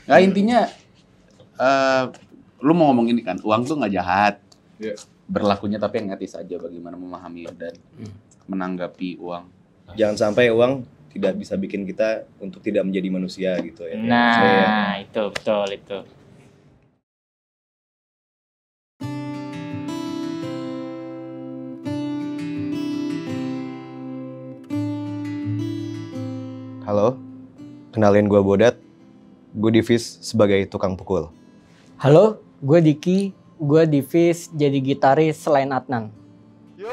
Nggak, intinya lu mau ngomong ini kan, uang tuh nggak jahat. Berlakunya tapi yang etis aja, bagaimana memahami dan menanggapi uang. Jangan sampai uang tidak bisa bikin kita untuk tidak menjadi manusia gitu ya. Nah, itu betul itu. Halo, kenalin gue Bodat. Gue Divis sebagai tukang pukul. Halo, gue Diki. Gue Divis jadi gitaris selain Adnan. Yo,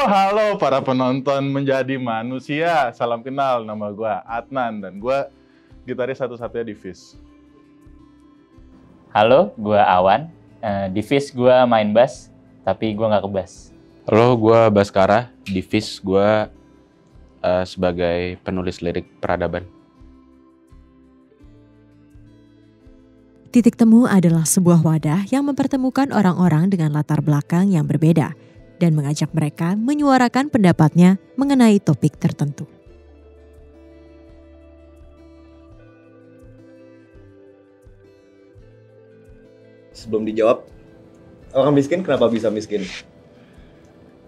halo para penonton menjadi manusia. Salam kenal, nama gue Adnan dan gue gitaris satu-satunya Divis. Halo, gue Awan. Divis gue main bass, tapi gue nggak ke bass. Halo, gue Baskara. Divis gue sebagai penulis lirik peradaban. Titik Temu adalah sebuah wadah yang mempertemukan orang-orang dengan latar belakang yang berbeda dan mengajak mereka menyuarakan pendapatnya mengenai topik tertentu. Sebelum dijawab, orang miskin kenapa bisa miskin?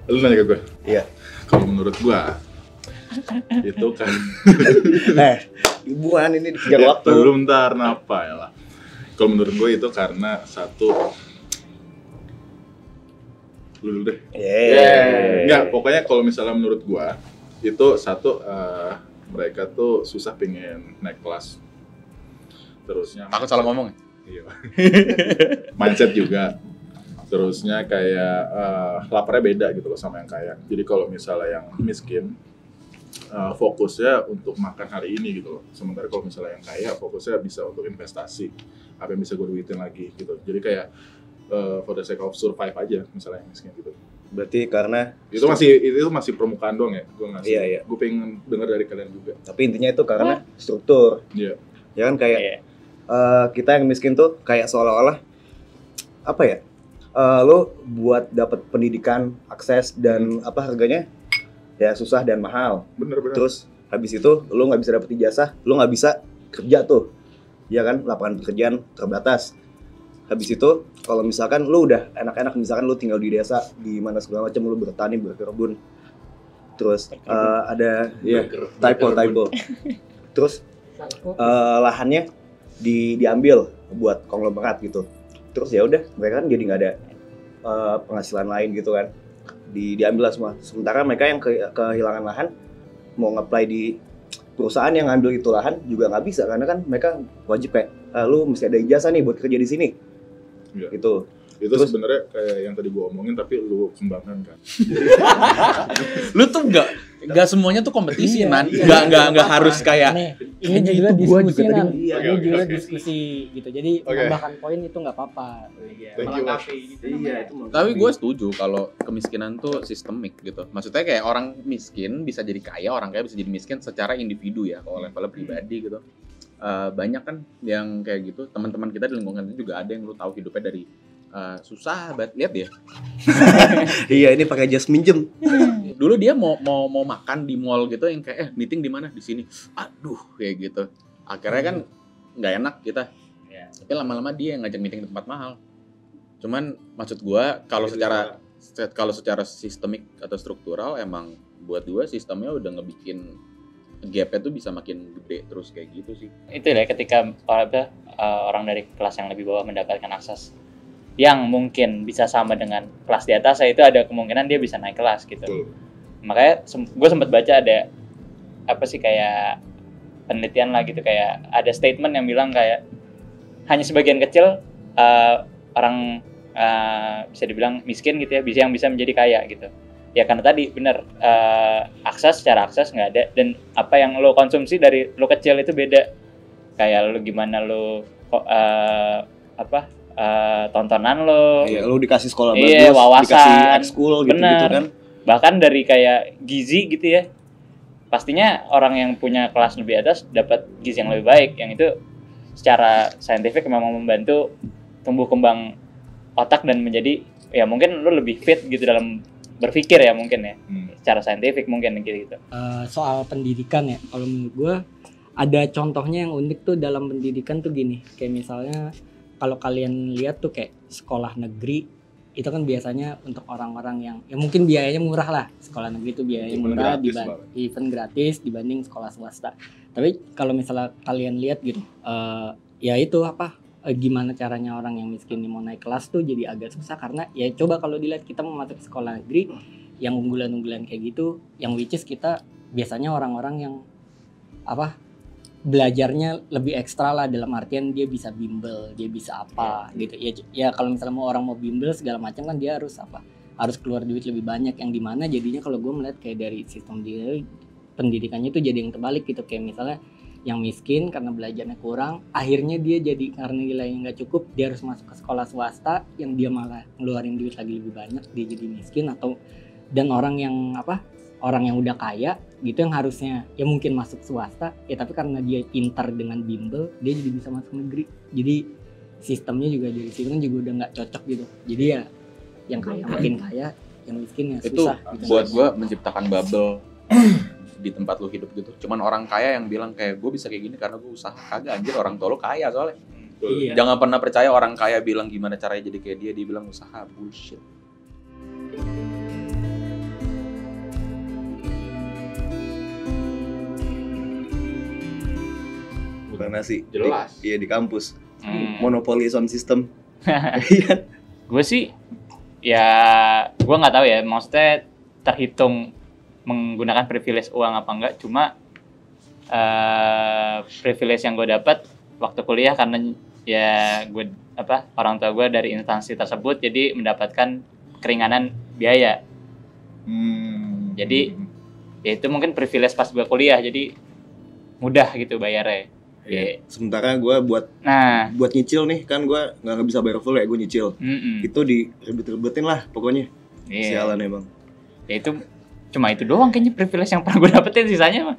Lu nanya ke gue? Iya. Kalau menurut gue, itu kan... Bukan, ini dikejar waktu. Belum ntar, kenapa ya lah. Kalau menurut gue itu karena satu... Lu dulu deh. Enggak, pokoknya kalau misalnya menurut gue, itu satu, mereka tuh susah pengen naik kelas. Terusnya... Takut salah ngomong ya? Iya. Mindset juga. Terusnya kayak laparnya beda gitu loh sama yang kaya. Jadi kalau misalnya yang miskin, fokusnya untuk makan hari ini gitu loh. Sementara kalau misalnya yang kaya, fokusnya bisa untuk investasi. Apa yang bisa gue duitin lagi gitu. Jadi kayak for the sake of survive aja misalnya yang miskin gitu. Berarti karena itu masih permukaan doang ya. Gue ngasih. Iya. Gue pengen dengar dari kalian juga. Tapi intinya itu karena struktur. Iya. Ya kan kayak kita yang miskin tuh kayak seolah-olah apa ya? Lo buat dapat pendidikan, akses dan apa harganya ya susah dan mahal. Bener. Terus habis itu lo nggak bisa dapet ijazah, lo nggak bisa kerja tuh, ya kan, lapangan pekerjaan terbatas. Habis itu kalau misalkan lo udah enak-enak, misalkan lo tinggal di desa, di mana segala macam, lo bertani, berkebun, terus ada typo. Terus lahannya diambil buat konglomerat gitu. Terus ya udah mereka kan jadi nggak ada penghasilan lain gitu kan, diambil lah semua. Sementara mereka yang kehilangan lahan mau nge-apply di perusahaan yang ngambil itu lahan juga nggak bisa karena kan mereka wajib kayak lu mesti ada ijazah nih buat kerja di sini. Iya. Gitu. Itu sebenarnya kayak yang tadi gua omongin tapi lu kembangkan kan. Lu tuh nggak semuanya tuh kompetisi, man. Nggak harus kayak Ini juga diskusi kan. Iya, Ini juga oke. diskusi gitu. Jadi menambahkan poin itu nggak apa-apa. Melengkapi gitu. Iya, itu Tapi gue setuju kalau kemiskinan tuh sistemik gitu. Maksudnya kayak orang miskin bisa jadi kaya, orang kaya bisa jadi miskin secara individu ya, kalau levelnya pribadi gitu. Banyak kan yang kayak gitu. Teman-teman kita di lingkungan itu juga ada yang lu tahu hidupnya dari susah banget, lihat ya. Iya, ini pakai jas minjem. Dulu dia mau makan di mall gitu yang kayak meeting di mana, di sini. Aduh, kayak gitu. Akhirnya kan nggak enak kita. Tapi lama-lama dia yang ngajak meeting di tempat mahal. Cuman maksud gua kalau secara sistemik atau struktural emang buat gua sistemnya udah ngebikin gap-nya tuh bisa makin gede terus kayak gitu sih. Itu ya ketika orang dari kelas yang lebih bawah mendapatkan akses yang mungkin bisa sama dengan kelas di atas, itu ada kemungkinan dia bisa naik kelas gitu. Makanya gue sempat baca ada apa sih kayak penelitian lah gitu, kayak ada statement yang bilang kayak hanya sebagian kecil orang bisa dibilang miskin gitu ya, yang bisa menjadi kaya gitu. Ya karena tadi benar secara akses nggak ada, dan apa yang lo konsumsi dari lo kecil itu beda. Kayak lo gimana lo tontonan lo. Iya, lu dikasih sekolah bagus, wawasan, dikasih ekskul gitu-gitu kan. Bahkan dari kayak gizi gitu ya. Pastinya orang yang punya kelas lebih atas dapat gizi yang lebih baik, yang itu secara saintifik memang membantu tumbuh kembang otak dan menjadi ya mungkin lu lebih fit gitu dalam berpikir ya mungkin ya. Secara saintifik mungkin gitu. Soal pendidikan ya, kalau menurut gue ada contohnya yang unik tuh dalam pendidikan tuh gini, kayak misalnya kalau kalian lihat tuh kayak sekolah negeri itu kan biasanya untuk orang-orang yang ya mungkin biayanya murah lah. Sekolah negeri itu biayanya Even murah gratis, even gratis dibanding sekolah swasta. Tapi kalau misalnya kalian lihat gitu, ya itu gimana caranya orang yang miskin ini mau naik kelas tuh jadi agak susah karena ya coba kalau dilihat kita mau masuk sekolah negeri yang unggulan-unggulan kayak gitu, yang which is kita biasanya orang-orang yang belajarnya lebih ekstra lah, dalam artian dia bisa bimbel, dia bisa apa gitu ya kalau misalnya orang mau bimbel segala macam kan dia harus keluar duit lebih banyak, yang dimana jadinya kalau gue melihat kayak dari sistem pendidikannya itu jadi yang terbalik gitu, kayak misalnya yang miskin karena belajarnya kurang akhirnya dia jadi karena nilainya nggak cukup dia harus masuk ke sekolah swasta yang dia malah ngeluarin duit lagi lebih banyak, dia jadi miskin. Dan orang yang udah kaya gitu yang harusnya ya mungkin masuk swasta ya tapi karena dia pintar dengan bimbel dia jadi bisa masuk negeri, jadi sistemnya juga dari situ kan juga udah nggak cocok gitu, jadi ya yang kaya makin kaya, yang miskin ya susah itu gitu. buat gue menciptakan bubble di tempat lu hidup gitu. Cuman orang kaya yang bilang kayak gue bisa kayak gini karena gue usaha. Kagak anjir, orang tua lu kaya soalnya. Iya. Jangan pernah percaya orang kaya bilang gimana caranya jadi kayak dia bilang usaha. Bullshit. Bukan nasi. Jelas. Iya di kampus. Monopoli sound system. Iya. Gue sih ya gue nggak tahu ya, maksudnya terhitung menggunakan privilege uang apa enggak, cuma privilege yang gue dapat waktu kuliah karena ya gue orang tua gue dari instansi tersebut jadi mendapatkan keringanan biaya. Jadi ya itu mungkin privilege pas gue kuliah, jadi mudah gitu bayarnya. Iya. Sementara gue buat nyicil nih kan gue nggak bisa bayar full ya, gue nyicil. Itu diribet-ribetin lah pokoknya. Sialan emang. Ya itu cuma itu doang kayaknya privilege yang pernah gue dapetin, sisanya mah.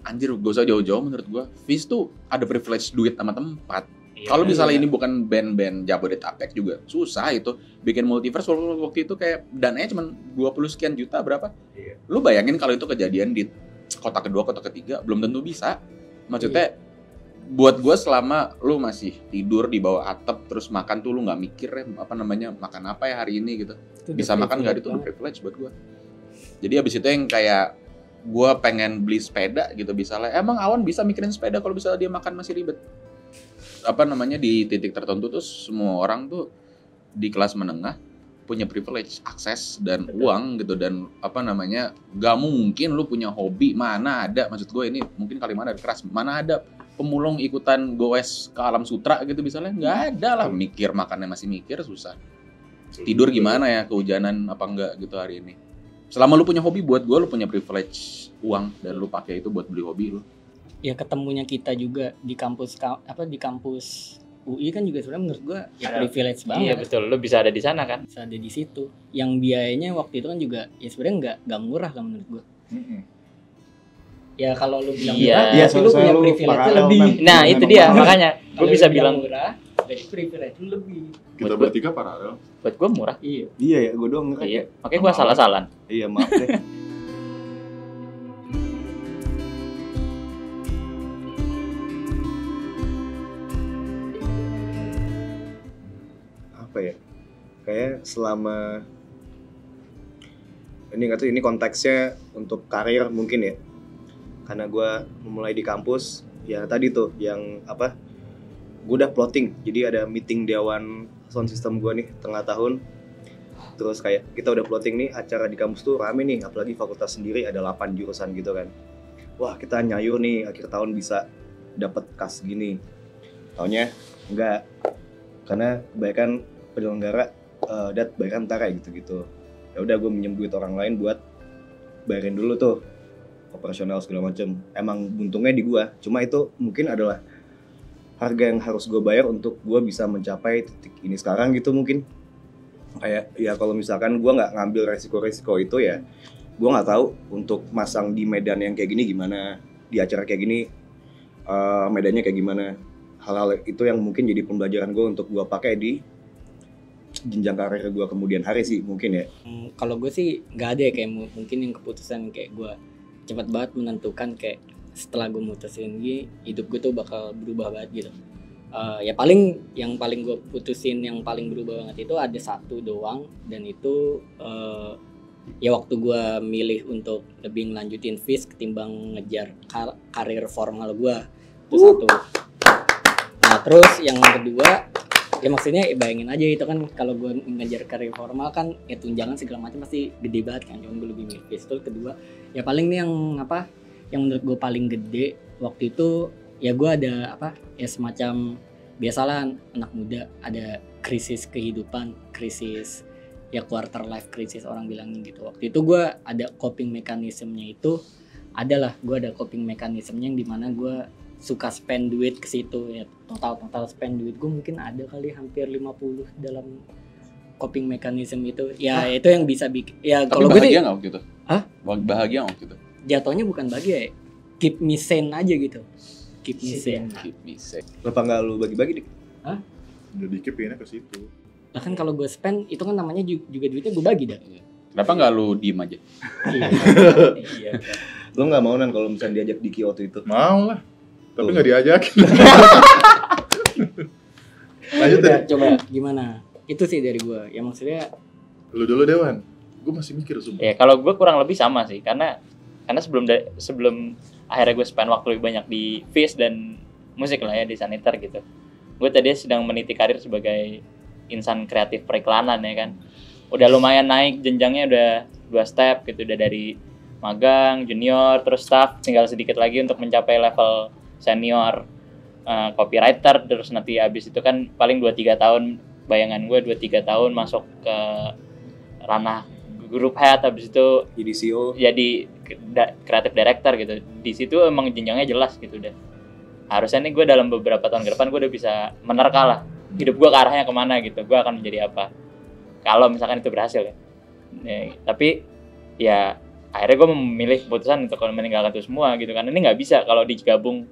Anjir, gak usah jauh-jauh menurut gue. Fis tuh ada privilege duit sama tempat. Kalau misalnya ini bukan band-band Jabodetabek juga susah itu bikin multiverse. Waktu itu kayak dananya cuma 20 sekian juta berapa? Lu bayangin kalau itu kejadian di kota kedua, kota ketiga, belum tentu bisa. Maksudnya buat gue selama lu masih tidur di bawah atap terus makan tuh lu nggak mikir ya makan apa ya hari ini gitu. Itu bisa makan nggak, itu udah privilege buat gue. Jadi abis itu yang kayak gue pengen beli sepeda gitu, misalnya emang Awan bisa mikirin sepeda kalau misalnya dia makan masih ribet. Di titik tertentu tuh semua orang tuh di kelas menengah punya privilege, akses dan uang gitu, dan gak mungkin lu punya hobi, mana ada, maksud gue ini mungkin kalimat dari keras, mana ada pemulung ikutan goes ke alam sutra gitu misalnya, nggak ada lah. Mikir makannya masih mikir, susah. Tidur gimana ya, kehujanan apa enggak gitu hari ini. Selama lu punya hobi, buat gue lu punya privilege uang dan lu pakai itu buat beli hobi lu. Ya ketemunya kita juga di kampus di kampus UI kan juga sebenarnya menurut gue ya privilege banget. Iya betul, lu bisa ada di sana kan. Bisa ada di situ. Yang biayanya waktu itu kan juga ya sebenarnya nggak murah lah menurut gue. Ya kalau lu bilang murah, ya lu punya privilege lebih. Nah itu dia, makanya gue bisa bilang murah, jadi privilege lu lebih. Kita bertiga paralel. Buat gue murah. Iya. Iya ya, gue doang ngerti. Iya, makanya gue salah-salan. Iya, maaf deh. Apa ya? Kayak selama ini nggak tahu, ini konteksnya untuk karir mungkin ya. Karena gue memulai di kampus, ya tadi tuh yang gue udah plotting, jadi ada meeting dewan sound system gue nih tengah tahun. Terus kayak kita udah plotting nih acara di kampus tuh rame nih, apalagi fakultas sendiri ada 8 jurusan gitu kan. Wah kita nyayur nih akhir tahun bisa dapat kas gini. Taunya enggak, karena kebanyakan penyelenggara bayar antara gitu-gitu. Ya udah gue minjem duit orang lain buat bayarin dulu tuh operasional segala macem. Emang untungnya di gue, cuma itu mungkin adalah harga yang harus gue bayar untuk gue bisa mencapai titik ini sekarang gitu mungkin. Kayak ya kalau misalkan gue nggak ngambil resiko-resiko itu ya gue nggak tahu untuk masang di medan yang kayak gini gimana, di acara kayak gini medannya kayak gimana. Hal-hal itu yang mungkin jadi pembelajaran gue untuk gue pakai di jenjang karir gue kemudian hari sih mungkin ya. Kalau gue sih nggak ada ya kayak mungkin yang keputusan kayak gue cepat banget menentukan kayak setelah gue mutusin ini hidup gue tuh bakal berubah banget gitu. Ya paling gue putusin yang paling berubah banget itu ada satu doang, dan itu ya waktu gue milih untuk lebih ngelanjutin FIS ketimbang ngejar karir formal gue, itu satu. Nah terus yang kedua, ya maksudnya bayangin aja itu kan kalau gue ngejar karir formal kan ya tunjangan segala macam pasti gede banget kan, cuman gue lebih milih FIS. Terus kedua ya paling nih yang menurut gue paling gede waktu itu, ya gue ada ya semacam biasalah anak muda ada krisis kehidupan, krisis ya quarter life crisis orang bilangin gitu. Waktu itu gue ada coping mekanismenya itu adalah gue ada coping mekanismenya yang dimana gue suka spend duit ke situ ya, total spend duit gue mungkin ada kali hampir 50 dalam coping mekanisme itu ya. Itu yang bisa bikin ya. Kalau gue bahagia nggak waktu itu? Hah? Bahagia waktu itu? Jatuhnya bukan bahagia ya, keep me sane aja gitu. Keep me sane. Kenapa nggak lu bagi-bagi dik? Udah dikit pindah ke situ. Nah kan kalau gue spend itu kan namanya juga duitnya gue bagi dah. Kenapa nggak lu diem aja? Iya. Lu nggak mau Nan kalau misalnya diajak Diki waktu itu? Mau lah, tapi nggak diajakin. Lanjut Udah, deh. coba gimana? Itu sih dari gue. Ya maksudnya Lu dulu Dewan. Gue masih mikir sumpah. Ya kalau gue kurang lebih sama sih, karena sebelum akhirnya gue spend waktu lebih banyak di FIS dan musik lah ya, di Saniter gitu. Gue tadi sedang meniti karir sebagai insan kreatif periklanan ya kan. Udah lumayan naik jenjangnya, udah 2 step gitu, udah dari magang, junior, terus staff, tinggal sedikit lagi untuk mencapai level senior copywriter. Terus nanti abis itu kan paling 2-3 tahun, bayangan gue 2-3 tahun masuk ke ranah group head, habis itu Jadi CEO. jadi creative director gitu. Di situ emang jenjangnya jelas gitu udah. Harusnya nih gue dalam beberapa tahun ke depan gue udah bisa menerka lah hidup gue ke arahnya kemana gitu. Gue akan menjadi apa kalau misalkan itu berhasil ya. Tapi ya akhirnya gue memilih keputusan untuk meninggalkan itu semua gitu kan. Ini nggak bisa kalau digabung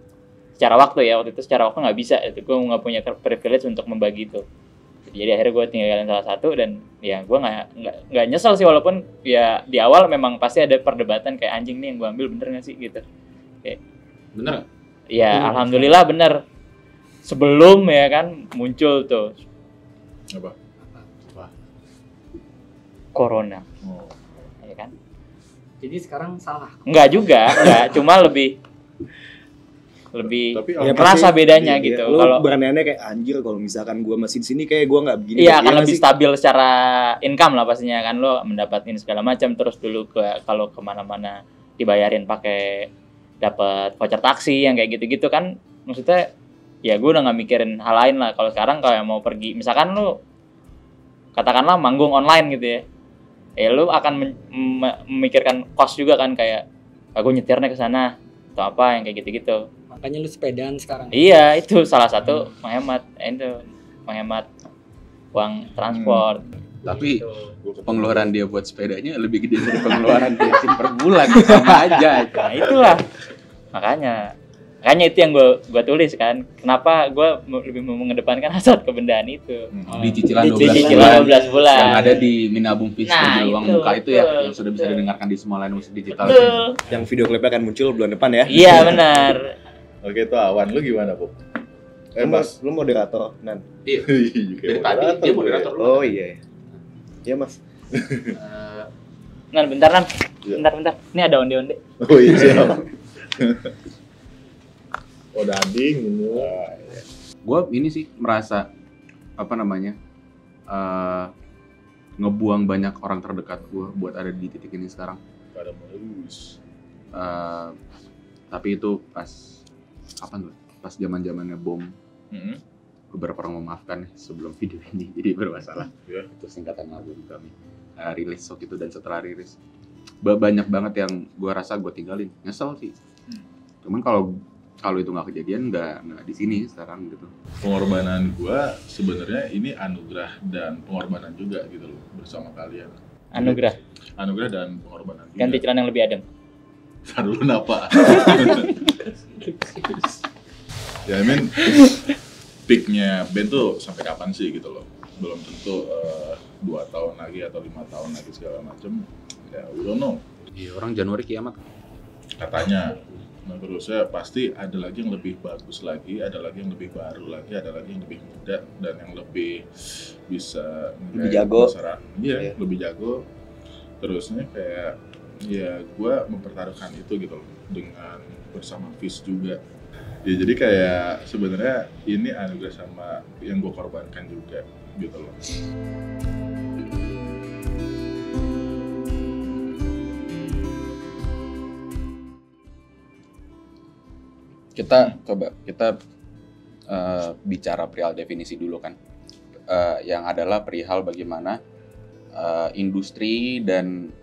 secara waktu ya. Waktu itu secara waktu nggak bisa itu. Gue nggak punya privilege untuk membagi itu. Jadi akhirnya gue tinggalin salah satu, dan ya gue nggak nyesel sih, walaupun ya di awal memang pasti ada perdebatan kayak anjing nih yang gue ambil bener nggak sih gitu. Kayak, Bener? ya alhamdulillah bener. Sebelum ya kan muncul tuh Apa? corona, Oh. ya kan? jadi sekarang salah. Enggak juga, cuma lebih Tapi Ya, kerasa pasti- bedanya iya, gitu. Lu Kalau beraneh-aneh kayak anjir kalau misalkan gua masih di sini kayak gua nggak begini. iya akan nggak lebih sih? stabil secara income lah pastinya kan, lo mendapatkan segala macam. Terus dulu kalau kemana-mana dibayarin pakai dapat voucher taksi yang kayak gitu-gitu kan, maksudnya ya gue udah nggak mikirin hal lain lah. Kalau sekarang kayak mau pergi, misalkan lo katakanlah manggung online gitu ya lo akan memikirkan cost juga kan, kayak aku nyetirnya ke sana atau apa yang kayak gitu-gitu. Makanya lu sepedaan sekarang. Iya, itu salah satu menghemat uang transport. Tapi Gitu. pengeluaran dia buat sepedanya lebih gede dari pengeluaran bensin per bulan, sama aja. Nah itulah makanya itu yang gue tulis kan, kenapa gue lebih mengedepankan hasrat kebendaan itu. Di cicilan 12 Cicilan 12 bulan yang ada di Minabung Fis Nah, Uang itu, Muka itu ya, betul, yang sudah bisa betul. didengarkan di semua layanan musik digital. Betul. Yang video klipnya akan muncul bulan depan ya. Iya benar. Oke, itu Awan. Lu gimana, Bob? Mas. Lu moderator Nan. Iya. Dari Dari tadi dia moderator lu. Oh iya. Iya Mas. Nan bentar Nan. Iya. Bentar. Ini ada onde-onde. Oh iya, siap. Oh, dading ini. Gue ini sih merasa ngebuang banyak orang terdekat gue buat ada di titik ini sekarang. Pada mulus. Tapi itu pas kapan tuh? Pas zaman-zamannya bom. Beberapa orang memaafkan sebelum video ini jadi bermasalah. Iya. Itu singkatan album kami rilis waktu itu, dan setelah rilis banyak banget yang gue rasa gue tinggalin. Nyesel sih. Cuman kalau itu nggak kejadian nggak di sini sekarang gitu. Pengorbanan gua sebenarnya ini anugerah dan pengorbanan juga gitu loh bersama kalian. Anugerah. Anugerah dan pengorbanan juga. Ganti celana yang lebih adem. Ntar dulu kenapa? Ya, I mean, peaknya band tuh sampai kapan sih gitu loh? Belum tentu 2 tahun lagi atau 5 tahun lagi segala macem. Ya, we don't know. Iya, orang Januari kiamat. Katanya. Nah terusnya pasti ada lagi yang lebih bagus lagi, ada lagi yang lebih baru lagi, ada lagi yang lebih muda dan yang lebih bisa Lebih jago. Iya, lebih jago. Terusnya kayak ya gue mempertaruhkan itu gitu loh dengan bersama Fish juga. Ya jadi kayak sebenarnya ini anugerah sama yang gue korbankan juga gitu loh. Kita bicara perihal definisi dulu kan, yang adalah perihal bagaimana industri dan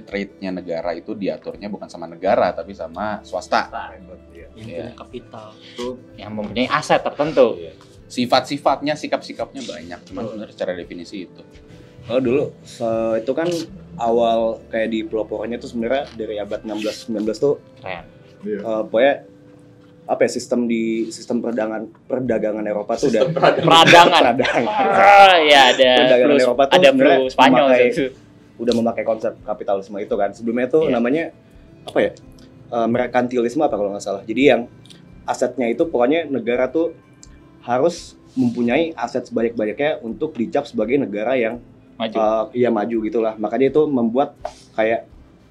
trade-nya negara itu diaturnya bukan sama negara tapi sama swasta. Yang punya kapital. Yang mempunyai aset tertentu. Sifat-sifatnya, sikap-sikapnya banyak, cuman sebenarnya secara definisi itu. Kalau dulu itu kan awal kayak di peloporannya tuh sebenarnya dari abad 16-19 tuh Keren. pokoknya apa ya, sistem perdagangan Eropa tuh udah Peradangan. Ya ada perdagangan flu, Eropa tuh ada flu sebenarnya Spanyol itu. udah memakai konsep kapitalisme itu kan. Sebelumnya tuh Iya. namanya apa ya, merkantilisme apa kalau nggak salah. Jadi yang asetnya itu pokoknya negara tuh harus mempunyai aset sebanyak-banyaknya untuk dicap sebagai negara yang Maju. maju gitulah. Makanya itu membuat kayak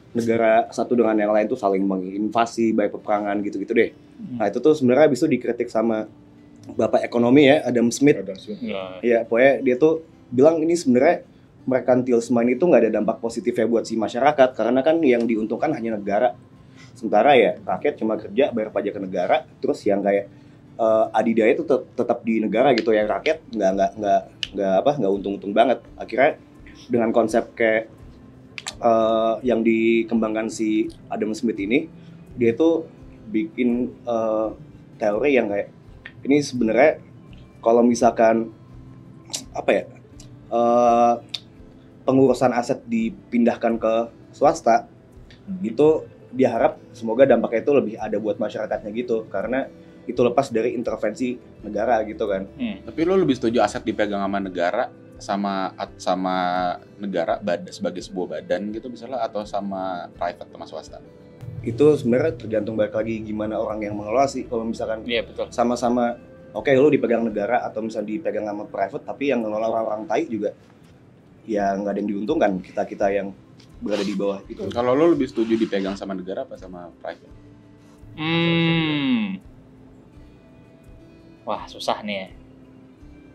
negara satu dengan yang lain tuh saling menginvasi, baik peperangan gitu-gitu deh. Nah itu tuh sebenarnya habis itu dikritik sama bapak ekonomi ya, Adam Smith. Ya. Ya pokoknya dia tuh bilang ini sebenarnya merkantilisme ini tuh nggak ada dampak positifnya buat si masyarakat, karena kan yang diuntungkan hanya negara. Sementara ya rakyat cuma kerja bayar pajak ke negara, terus yang kayak adidaya itu tetap di negara gitu, yang rakyat nggak untung-untung banget. Akhirnya dengan konsep kayak yang dikembangkan si Adam Smith ini, dia tuh bikin teori yang kayak ini sebenarnya kalau misalkan apa ya, pengurusan aset dipindahkan ke swasta, itu dia harap semoga dampaknya itu lebih ada buat masyarakatnya gitu, karena itu lepas dari intervensi negara gitu kan. Tapi lo lebih setuju aset dipegang sama negara sama negara sebagai sebuah badan gitu misalnya, atau sama private sama swasta? Itu sebenarnya tergantung balik lagi gimana orang yang mengelola sih. Kalau misalkan Iya betul. sama-sama oke, lu dipegang negara atau misalnya dipegang sama private, tapi yang ngelola orang-orang tai juga ya nggak ada yang diuntungkan, kita yang berada di bawah itu. Kalau lo lebih setuju dipegang sama negara apa sama private? Wah susah nih ya.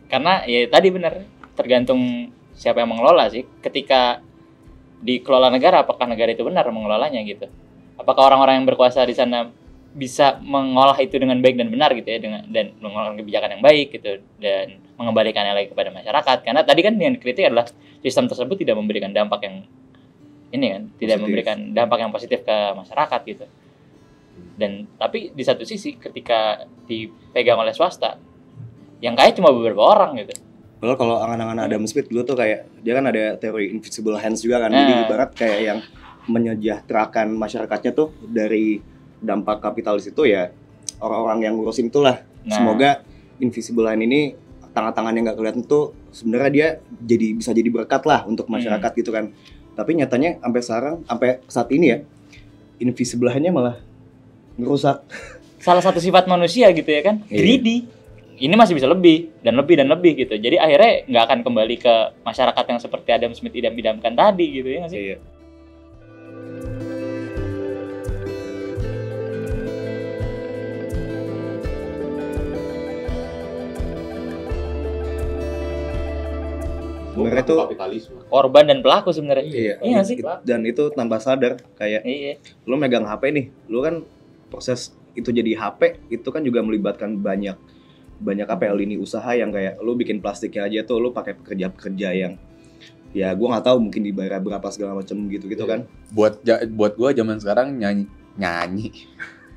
Karena ya tadi benar, tergantung siapa yang mengelola sih. Ketika dikelola negara, apakah negara itu benar mengelolanya gitu? Apakah orang-orang yang berkuasa di sana bisa mengolah itu dengan baik dan benar gitu ya, dan mengeluarkan kebijakan yang baik gitu dan mengembalikannya lagi kepada masyarakat? Karena tadi kan yang dikritik adalah sistem tersebut tidak memberikan dampak yang ini kan, tidak memberikan dampak yang positif ke masyarakat gitu. Dan tapi di satu sisi ketika dipegang oleh swasta, yang kaya cuma beberapa orang gitu. Kalau angan-angan Adam Smith dulu tuh kayak dia kan ada teori invisible hands juga kan. Jadi ibarat kayak yang menyejahterakan masyarakatnya tuh dari dampak kapitalis itu ya orang-orang yang ngurusin itulah. Semoga invisible hand ini, tangan-tangan yang nggak kelihatan tuh sebenarnya dia bisa jadi berkat lah untuk masyarakat gitu kan. Tapi nyatanya sampai saat ini ya, invisible hand-nya malah ngerusak. Salah satu sifat manusia gitu ya kan, greedy. Ini masih bisa lebih dan lebih dan lebih gitu. Jadi akhirnya nggak akan kembali ke masyarakat yang seperti Adam Smith idam-idamkan tadi gitu ya nggak sih? Iya. Sebenarnya tuh Korban dan pelaku sebenarnya. iya nggak sih? Dan itu tanpa sadar kayak Iya. lu megang HP nih, lu kan proses itu jadi HP itu kan juga melibatkan banyak apa ya, lini usaha yang kayak lu bikin plastiknya aja tuh lu pakai pekerja yang ya gua nggak tahu mungkin dibayar berapa segala macam gitu kan. Buat gua zaman sekarang nyanyi.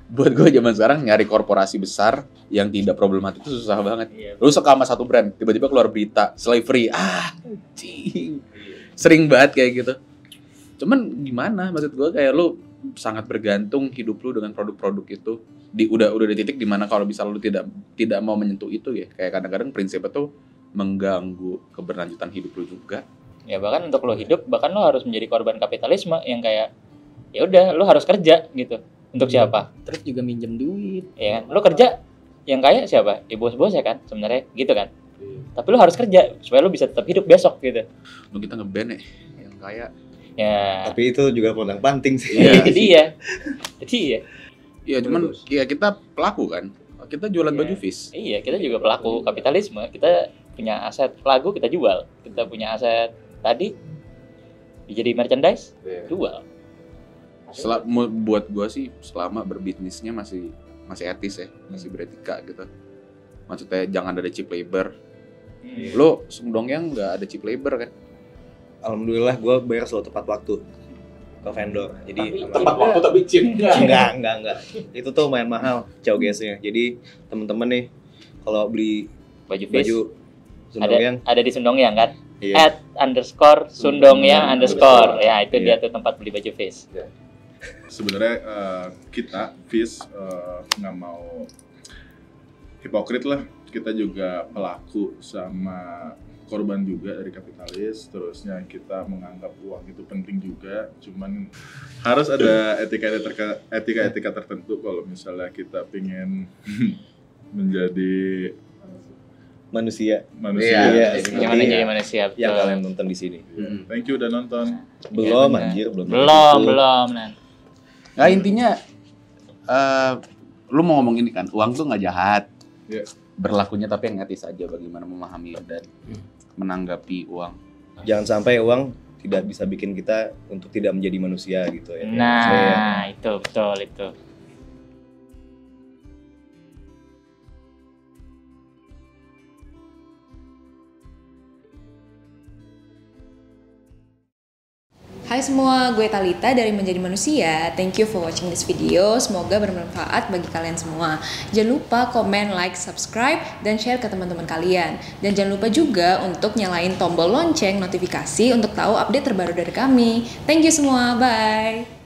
Buat gue zaman sekarang nyari korporasi besar yang tidak problematik itu susah banget. Iya. Lu suka sama satu brand, tiba-tiba keluar berita slavery. Cing. Sering banget kayak gitu. Cuman gimana, maksud gue kayak lu sangat bergantung hidup lu dengan produk-produk itu. Udah di titik dimana kalau bisa lu tidak mau menyentuh itu ya, kayak kadang-kadang prinsipnya tuh mengganggu keberlanjutan hidup lu juga. Ya bahkan untuk lo hidup, bahkan lo harus menjadi korban kapitalisme yang kayak ya udah lo harus kerja gitu Untuk siapa? Terus juga minjem duit. Ya kan? Lo kerja yang kaya siapa? Ya bos-bos ya kan sebenarnya gitu kan. Tapi lo harus kerja supaya lo bisa tetap hidup besok gitu. Lu kita nge-ban yang kaya. Ya. Tapi itu juga mondang panting sih. Iya. Jadi ya. Jadi ya. Iya, cuman ya kita pelaku kan. Kita jualan Iya. baju Fizz. Iya, kita juga pelaku kapitalisme. Kita punya aset lagu, kita jual. Kita punya aset tadi jadi merchandise, jual. Buat gua sih selama berbisnisnya masih etis ya, masih beretika gitu. Maksudnya jangan ada cheap labor. Lo Sungdongyang nggak ada cheap labor kan? Alhamdulillah gue bayar selalu tepat waktu ke vendor. Jadi Tepat waktu tapi cheap. enggak. Itu tuh lumayan mahal COGS-nya. Jadi temen-temen nih kalau beli Baju Fizz baju Sundongyang, ada di Sundongyang kan? iya. @_Sundongyang_. Ya, itu dia tuh tempat beli baju Fizz. Sebenarnya kita Fizz nggak mau hipokrit lah. Kita juga pelaku sama korban juga dari kapitalis. Terusnya kita menganggap uang itu penting juga. Cuman harus ada etika tertentu kalau misalnya kita pengen menjadi manusia. manusia. Iya. Gimana jadi manusia? Yang betul. kalian nonton di sini. Thank you udah nonton. Belum benar. anjir, belum. Belum, Nan. Nah intinya, lu mau ngomong ini kan, uang tuh nggak jahat. Iya. Berlakunya tapi yang etis aja, bagaimana memahami dan menanggapi uang. Jangan sampai uang tidak bisa bikin kita untuk tidak menjadi manusia gitu ya. Nah, itu betul itu. Hai semua, gue Talita dari Menjadi Manusia. Thank you for watching this video. Semoga bermanfaat bagi kalian semua. Jangan lupa komen, like, subscribe, dan share ke teman-teman kalian. Dan jangan lupa juga untuk nyalain tombol lonceng notifikasi untuk tahu update terbaru dari kami. Thank you semua, bye!